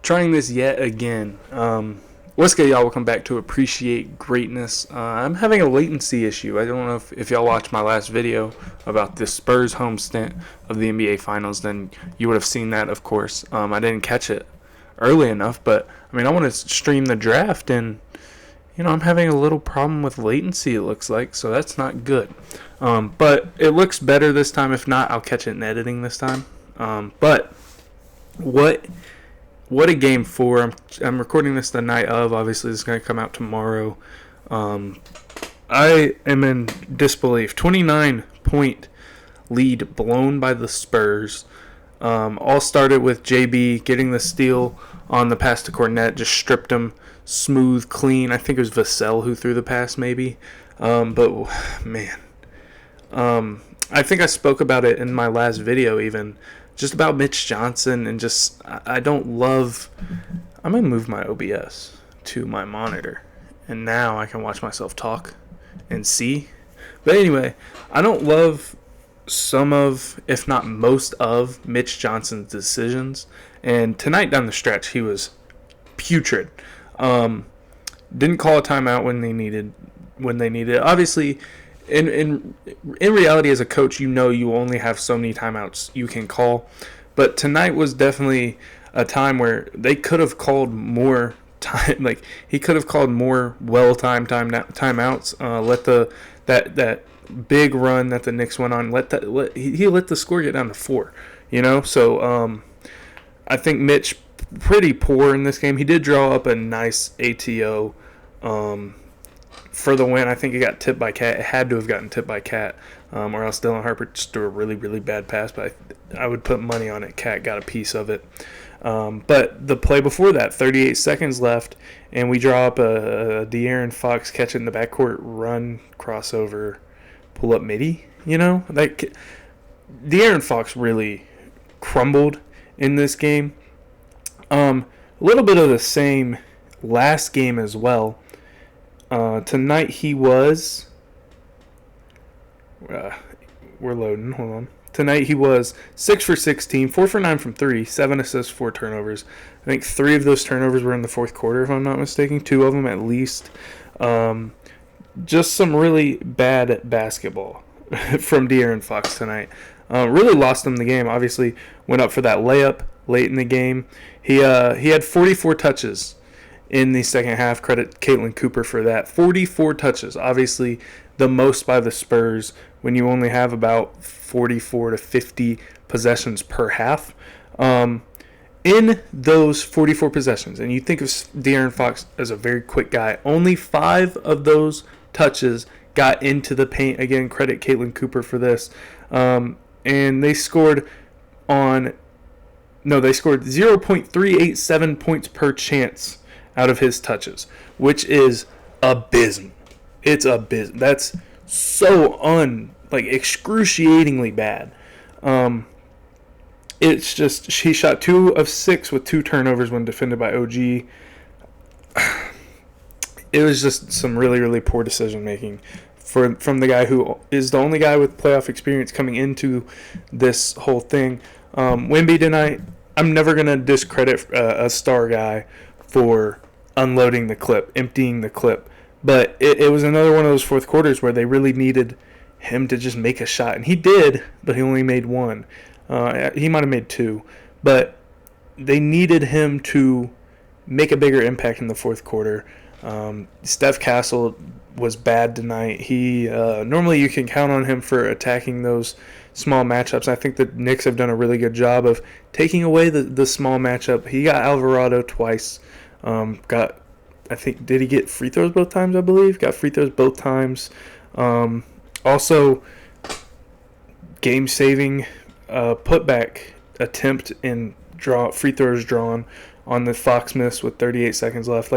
Trying this yet again. What's good, y'all? Welcome back to Appreciate Greatness. I'm having a latency issue. I don't know if y'all watched my last video about the Spurs home stint of the NBA Finals, then you would have seen that, of course. I didn't catch it early enough, but I mean, I want to stream the draft, and I'm having a little problem with latency, it looks like, so that's not good. But it looks better this time. If not, I'll catch it in editing this time. But what a game four. I'm recording this the night of. Obviously, this is going to come out tomorrow. I am in disbelief. 29-point lead blown by the Spurs. All started with JB getting the steal on the pass to Cornette. Just stripped him smooth, clean. I think it was Vassell who threw the pass, maybe. But, man. I think I spoke about it in my last video even. Just about Mitch Johnson, and just I don't love. I'm gonna move my OBS to my monitor, and now I can watch myself talk and see. But anyway, I don't love some of, if not most of, Mitch Johnson's decisions. And tonight down the stretch, he was putrid. Didn't call a timeout when they needed it. Obviously, in reality, as a coach, you only have so many timeouts you can call. But tonight was definitely a time where they could have called more time. Like, he could have called more well-timed timeouts. That big run that the Knicks went on. He let the score get down to 4. So I think Mitch pretty poor in this game. He did draw up a nice ATO. For the win. I think it got tipped by Cat. It had to have gotten tipped by Cat, or else Dylan Harper just threw a really, really bad pass. But I would put money on it. Cat got a piece of it. But the play before that, 38 seconds left, and we draw up a De'Aaron Fox catch it in the backcourt, run, crossover, pull up midi. De'Aaron Fox really crumbled in this game. A little bit of the same last game as well. Tonight he was. We're loading. Hold on. Tonight he was 6 for 16, 4 for 9 from 3, 7 assists, 4 turnovers. I think 3 of those turnovers were in the fourth quarter, if I'm not mistaken. 2 of them at least. Just some really bad basketball from De'Aaron Fox tonight. Really lost him the game. Obviously, went up for that layup late in the game. He had 44 touches in the second half. Credit Caitlin Cooper for that. 44 touches. Obviously, the most by the Spurs when you only have about 44 to 50 possessions per half. In those 44 possessions, and you think of De'Aaron Fox as a very quick guy, only 5 of those touches got into the paint. Again, credit Caitlin Cooper for this. And they scored 0.387 points per chance out of his touches, which is abysmal. It's abysmal. That's so excruciatingly bad. It's just, he shot 2 of 6 with 2 turnovers when defended by OG. It was just some really, really poor decision making from the guy who is the only guy with playoff experience coming into this whole thing. Wemby tonight, I'm never going to discredit a star guy for unloading the clip, emptying the clip. But it was another one of those fourth quarters where they really needed him to just make a shot. And he did, but he only made 1. He might have made 2. But they needed him to make a bigger impact in the fourth quarter. Steph Castle was bad tonight. He normally you can count on him for attacking those small matchups. I think the Knicks have done a really good job of taking away the small matchup. He got Alvarado twice. Did he get free throws both times, I believe? Got free throws both times. Also, game-saving putback attempt and free throws drawn on the Fox miss with 38 seconds left.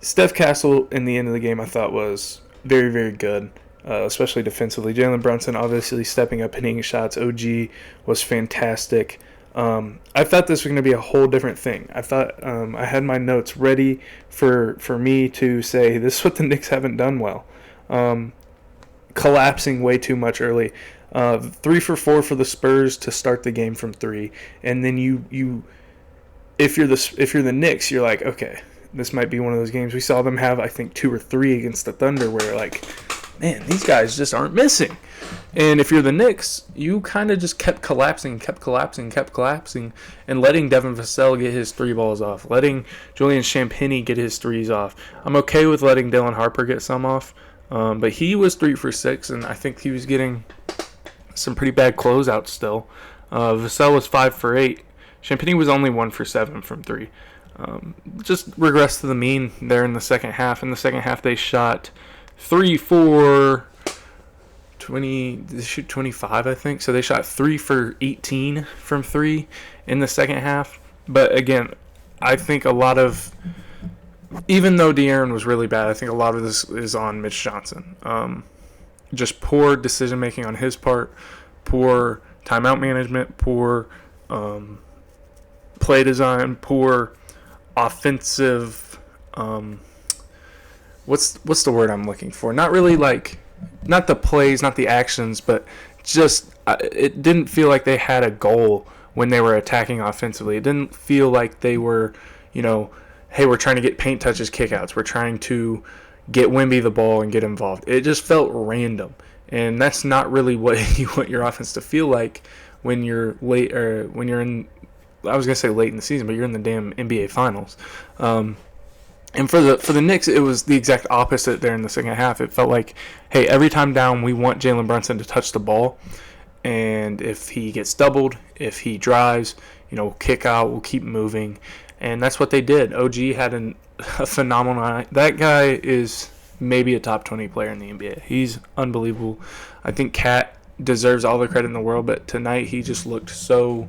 Steph Castle in the end of the game I thought was very, very good, especially defensively. Jalen Brunson obviously stepping up, hitting shots. OG was fantastic. I thought this was going to be a whole different thing. I thought I had my notes ready for me to say this is what the Knicks haven't done well. Collapsing way too much early. 3 for 4 for the Spurs to start the game from 3, and then you if you're the Knicks, you're like, okay, this might be one of those games. We saw them have, I think, 2 or 3 against the Thunder where, like, man, these guys just aren't missing. And if you're the Knicks, you kind of just kept collapsing, and letting Devin Vassell get his 3 balls off, letting Julian Champagnie get his 3s off. I'm okay with letting Dylan Harper get some off, but he was 3 for 6, and I think he was getting some pretty bad closeouts still. Vassell was 5 for 8. Champagnie was only 1 for 7 from 3. Just regressed to the mean there in the second half. In the second half, they shot 3 for 20. They shoot 25, I think. So they shot 3 for 18 from 3 in the second half. But again, I think a lot of, even though De'Aaron was really bad, I think a lot of this is on Mitch Johnson. Just poor decision making on his part, poor timeout management, poor play design, poor offensive. What's the word I'm looking for? Not really like, not the plays, not the actions, but just it didn't feel like they had a goal when they were attacking offensively. It didn't feel like they were, hey, we're trying to get paint touches, kickouts. We're trying to get Wemby the ball and get involved. It just felt random, and that's not really what you want your offense to feel like when you're late, or when you're in. I was gonna say late in the season, but you're in the damn NBA Finals. And for the Knicks, it was the exact opposite there in the second half. It felt like, hey, every time down, we want Jalen Brunson to touch the ball, and if he gets doubled, if he drives, kick out, we'll keep moving, and that's what they did. OG had a phenomenal night. That guy is maybe a top 20 player in the NBA. He's unbelievable. I think Cat deserves all the credit in the world, but tonight he just looked so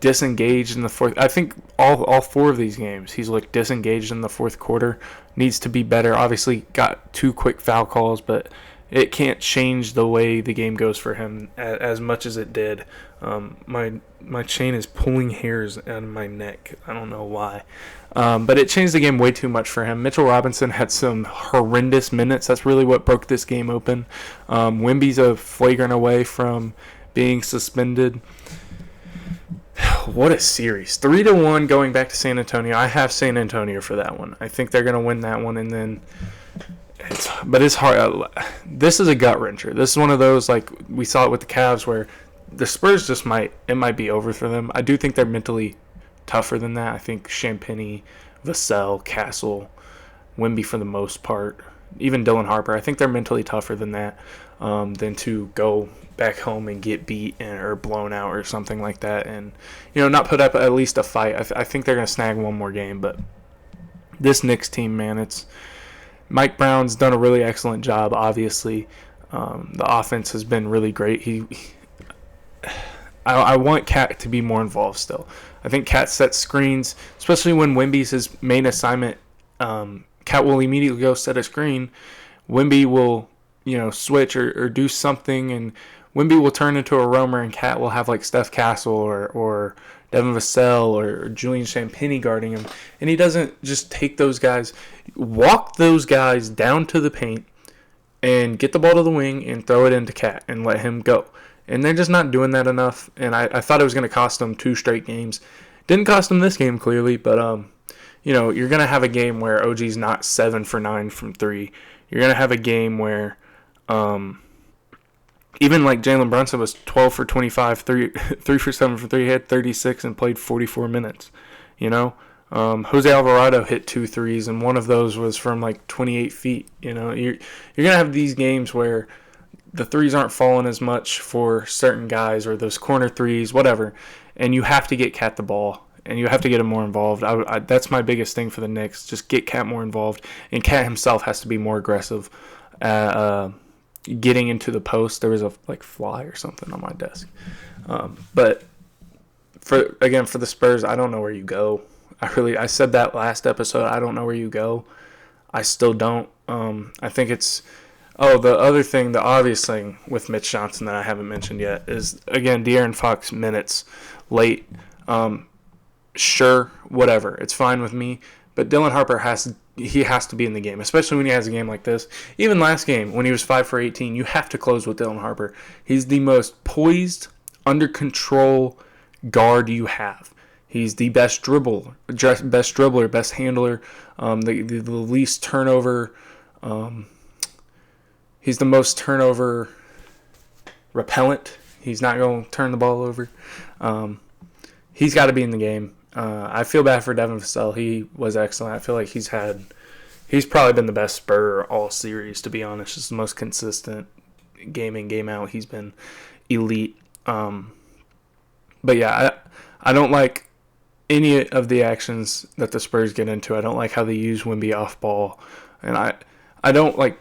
disengaged in the fourth. I think all 4 of these games he's looked disengaged in the fourth quarter. Needs to be better. Obviously got 2 quick foul calls, but it can't change the way the game goes for him as much as it did. My chain is pulling hairs out of my neck. I don't know why. But it changed the game way too much for him. Mitchell Robinson had some horrendous minutes. That's really what broke this game open. Wemby's a flagrant away from being suspended. What a series. 3-1 going back to San Antonio. I have San Antonio for that one. I think they're going to win that one, and then it's hard. This is a gut wrencher. This is one of those, like we saw it with the Cavs, where the Spurs might be over for them. I do think they're mentally tougher than that. I think Champagnie, Vassell, Castle, Wemby for the most part, even Dylan Harper, I think they're mentally tougher than that, than to go back home and get beat or blown out or something like that, and not put up at least a fight. I think they're going to snag one more game. But this Knicks team, man, it's Mike Brown's done a really excellent job. Obviously, the offense has been really great. I want Cat to be more involved still. I think Cat sets screens, especially when Wemby's his main assignment. Cat will immediately go set a screen. Wemby will switch or do something, and Wemby will turn into a roamer, and Cat will have like Steph Castle or Devin Vassell or Julian Champagnie guarding him. And he doesn't just take those guys, walk those guys down to the paint and get the ball to the wing and throw it into Cat and let him go. And they're just not doing that enough. And I thought it was going to cost them 2 straight games. Didn't cost them this game, clearly, but you're going to have a game where OG's not 7 for 9 from 3. You're going to have a game where even like Jalen Brunson was 12 for 25, 3 for 7 from 3. He had 36 and played 44 minutes. Jose Alvarado hit 2 threes, and one of those was from like 28 feet. You're going to have these games where the threes aren't falling as much for certain guys, or those corner threes, whatever, and you have to get Cat the ball, and you have to get him more involved. That's my biggest thing for the Knicks. Just get Cat more involved, and Cat himself has to be more aggressive. Getting into the post. There was a fly or something on my desk. But for the Spurs, I don't know where you go. I said that last episode. I don't know where you go. I still don't. I think it's. Oh, the other thing, the obvious thing with Mitch Johnson that I haven't mentioned yet is, again, De'Aaron Fox minutes late. Sure, whatever. It's fine with me. But Dylan Harper has to be in the game, especially when he has a game like this. Even last game, when he was 5 for 18, you have to close with Dylan Harper. He's the most poised, under control guard you have. He's the best dribbler, best handler, the least turnover. He's the most turnover repellent. He's not going to turn the ball over. He's got to be in the game. I feel bad for Devin Vassell. He was excellent. I feel like he's probably been the best Spur all series, to be honest. Just the most consistent game in, game out. He's been elite. But yeah, I don't like any of the actions that the Spurs get into. I don't like how they use Wemby off ball. And I don't like,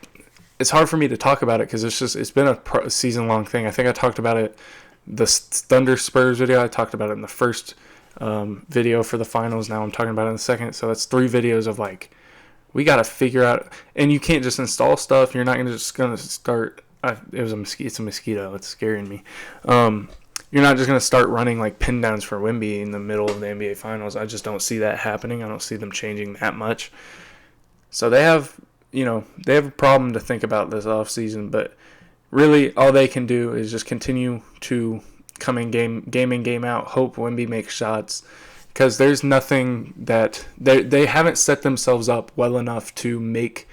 it's hard for me to talk about it because it's been a season-long thing. I think I talked about it, the Thunder Spurs video, I talked about it in the first video for the finals. Now I'm talking about it in the second. So that's 3 videos of like, we got to figure out, and you can't just install stuff. You're not just going to start, it's a mosquito. It's scaring me. You're not just going to start running like pin downs for Wemby in the middle of the NBA finals. I just don't see that happening. I don't see them changing that much. So they have a problem to think about this offseason, but really all they can do is just continue to come in game in, game out, hope Wemby makes shots, because there's nothing that they haven't set themselves up well enough to make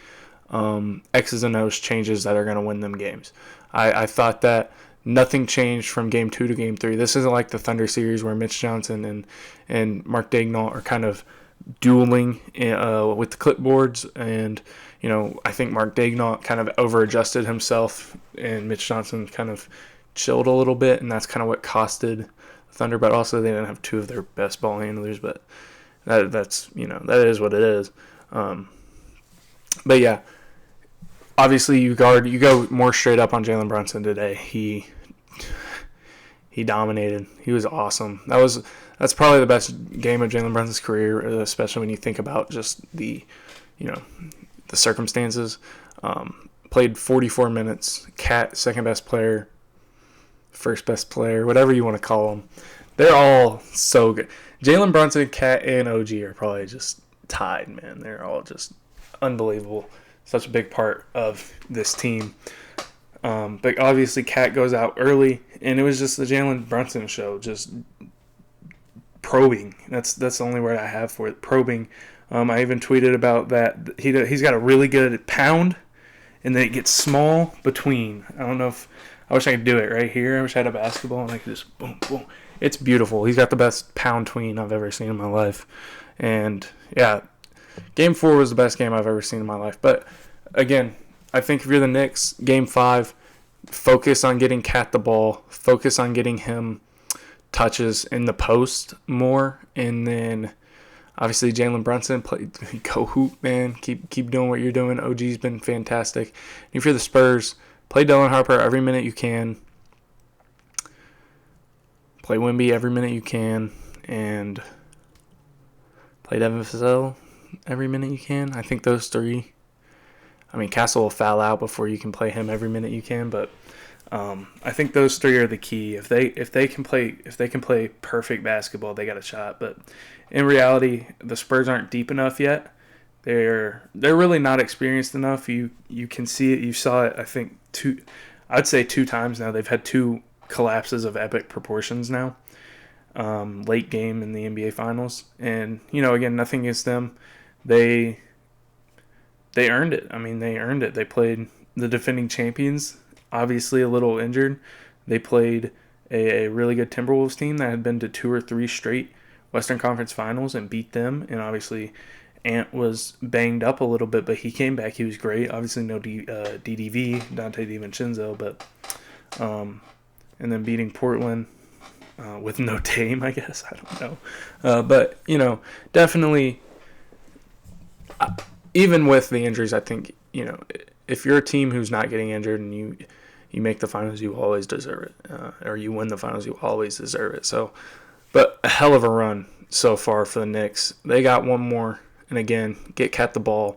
X's and O's changes that are going to win them games. I thought that nothing changed from Game 2 to Game 3. This isn't like the Thunder series where Mitch Johnson and Mark Daigneault are kind of dueling with the clipboards, and I think Mark Daigneault kind of over-adjusted himself, and Mitch Johnson kind of chilled a little bit, and that's kind of what costed the Thunder. But also they didn't have 2 of their best ball handlers, but that's that is what it is. But yeah, obviously you go more straight up on Jalen Brunson today. He dominated. He was awesome. That's probably the best game of Jalen Brunson's career, especially when you think about just the circumstances. Played 44 minutes. Cat, second best player, first best player, whatever you want to call them. They're all so good. Jalen Brunson, Cat, and OG are probably just tied, man. They're all just unbelievable. Such a big part of this team. But obviously Cat goes out early, and it was just the Jalen Brunson show, just probing. That's the only word I have for it, probing. I even tweeted about that. He's got a really good pound, and then it gets small between. I don't know if I wish I could do it right here. I wish I had a basketball and I could just boom, boom. It's beautiful. He's got the best pound tween I've ever seen in my life. And yeah, Game 4 was the best game I've ever seen in my life. But again, I think if you're the Knicks, Game 5, focus on getting Cat the ball. Focus on getting him touches in the post more. And then obviously Jalen Brunson, go hoop, man. Keep doing what you're doing. OG's been fantastic. And if you're the Spurs, play Dylan Harper every minute you can. Play Wemby every minute you can. And play Devin Vassell every minute you can. I think those 3. I mean, Castle will foul out before you can play him every minute you can, but I think those 3 are the key. If they can play perfect basketball, they got a shot. But in reality, the Spurs aren't deep enough yet. They're really not experienced enough. You can see it. You saw it. I think I'd say 2 times now. They've had 2 collapses of epic proportions now. Late game in the NBA Finals, and again, nothing against them. They earned it. I mean, they earned it. They played the defending champions, obviously a little injured. They played a really good Timberwolves team that had been to 2 or 3 straight Western Conference Finals and beat them. And obviously, Ant was banged up a little bit, but he came back. He was great. Obviously, no DDV, Dante DiVincenzo, but and then beating Portland with no Dame, I guess. I don't know. But, definitely, even with the injuries, I think, if you're a team who's not getting injured and you make the finals, you always deserve it. Or you win the finals, you always deserve it. So, but a hell of a run so far for the Knicks. They got one more. And again, get Cat the ball,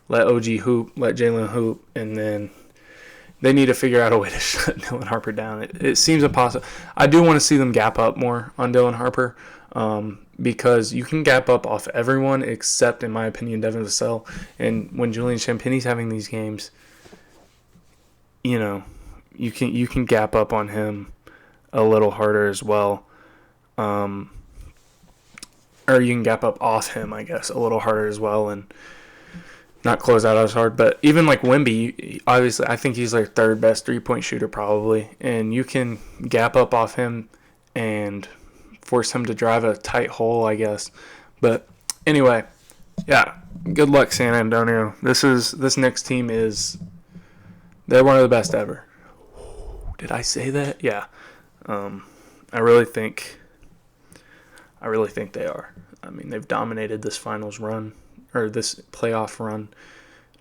let OG hoop, let Jalen hoop, and then they need to figure out a way to shut Dylan Harper down. It seems impossible. I do want to see them gap up more on Dylan Harper because you can gap up off everyone except, in my opinion, Devin Vassell. And when Julian Champagnie's having these games, you can gap up on him a little harder as well. or you can gap up off him, I guess, a little harder as well, and not close out as hard. But even like Wemby, obviously, I think he's like third best 3-point shooter probably, and you can gap up off him and force him to drive a tight hole, I guess. But anyway, yeah, good luck, San Antonio. This Knicks team they're one of the best ever. Did I say that? Yeah. I really think they are. I mean, they've dominated this finals run, or this playoff run.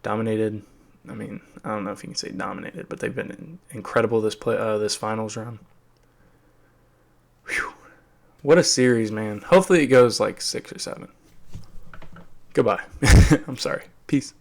Dominated. I mean, I don't know if you can say dominated, but they've been incredible this finals run. Whew. What a series, man. Hopefully it goes like 6 or 7. Goodbye. I'm sorry. Peace.